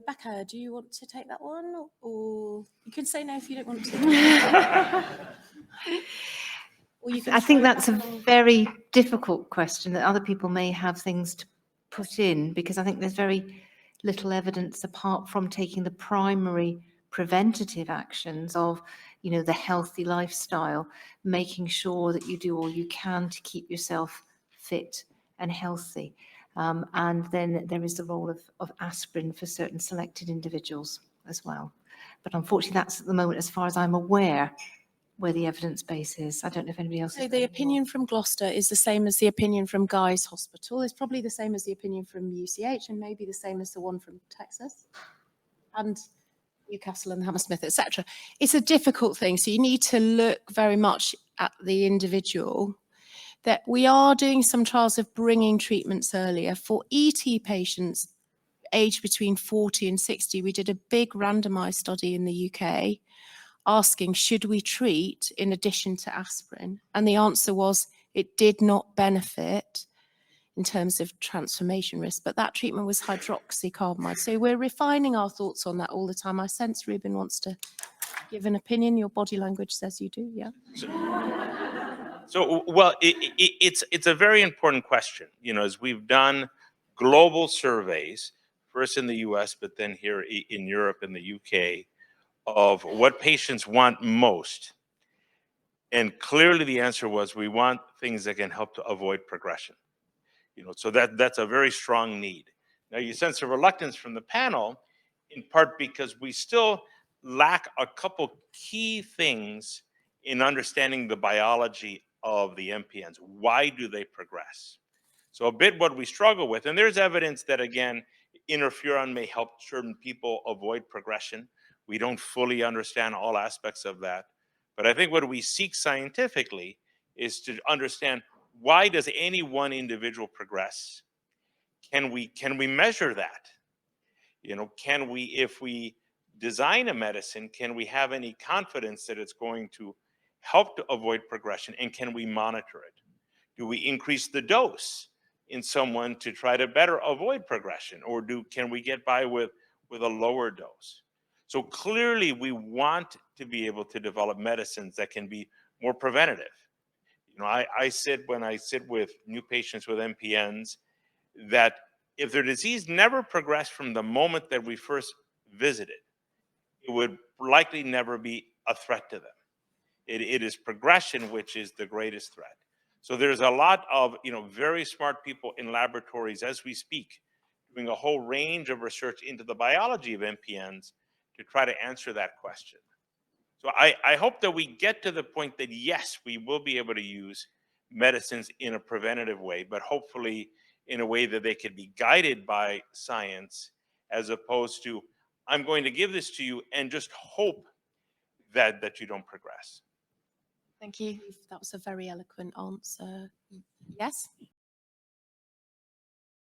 Becca, do you want to take that one? Or you can say no if you don't want to. Or you can I think throw that's a back along. very difficult question that other people may have things to put in, because I think there's very little evidence apart from taking the primary preventative actions of, you know, the healthy lifestyle, making sure that you do all you can to keep yourself fit and healthy. And then there is the role of aspirin for certain selected individuals as well. But unfortunately, that's at the moment, as far as I'm aware, where the evidence base is. I don't know if anybody else. So the opinion from Gloucester is the same as the opinion from Guy's Hospital. It's probably the same as the opinion from UCH, and maybe the same as the one from Texas and Newcastle and Hammersmith, etc. It's a difficult thing. So you need to look very much at the individual. That we are doing some trials of bringing treatments earlier for ET patients aged between 40 and 60. We did a big randomized study in the UK asking, should we treat in addition to aspirin? And the answer was it did not benefit in terms of transformation risk, but that treatment was hydroxycarbamide. So we're refining our thoughts on that all the time. I sense Ruben wants to give an opinion. Your body language says you do, yeah? So well, it's a very important question. You know, as we've done global surveys, first in the US, but then here in Europe and the UK, of what patients want most. And clearly the answer was we want things that can help to avoid progression. You know, so that's a very strong need. Now you sense a reluctance from the panel, in part because we still lack a couple key things in understanding the biology of the MPNs. Why do they progress? So a bit what we struggle with, and there's evidence that, again, interferon may help certain people avoid progression. We don't fully understand all aspects of that. But I think what we seek scientifically is to understand, why does any one individual progress? Can we measure that? You know, can we, if we design a medicine, can we have any confidence that it's going to help to avoid progression, and can we monitor it? Do we increase the dose in someone to try to better avoid progression, or can we get by with a lower dose? So clearly we want to be able to develop medicines that can be more preventative. You know, when I sit with new patients with MPNs, that if their disease never progressed from the moment that we first visited, it would likely never be a threat to them. It is progression which is the greatest threat. So there's a lot of, you know, very smart people in laboratories as we speak, doing a whole range of research into the biology of MPNs to try to answer that question. So I hope that we get to the point that, yes, we will be able to use medicines in a preventative way, but hopefully in a way that they can be guided by science, as opposed to, I'm going to give this to you and just hope that you don't progress. Thank you. That was a very eloquent answer. Yes?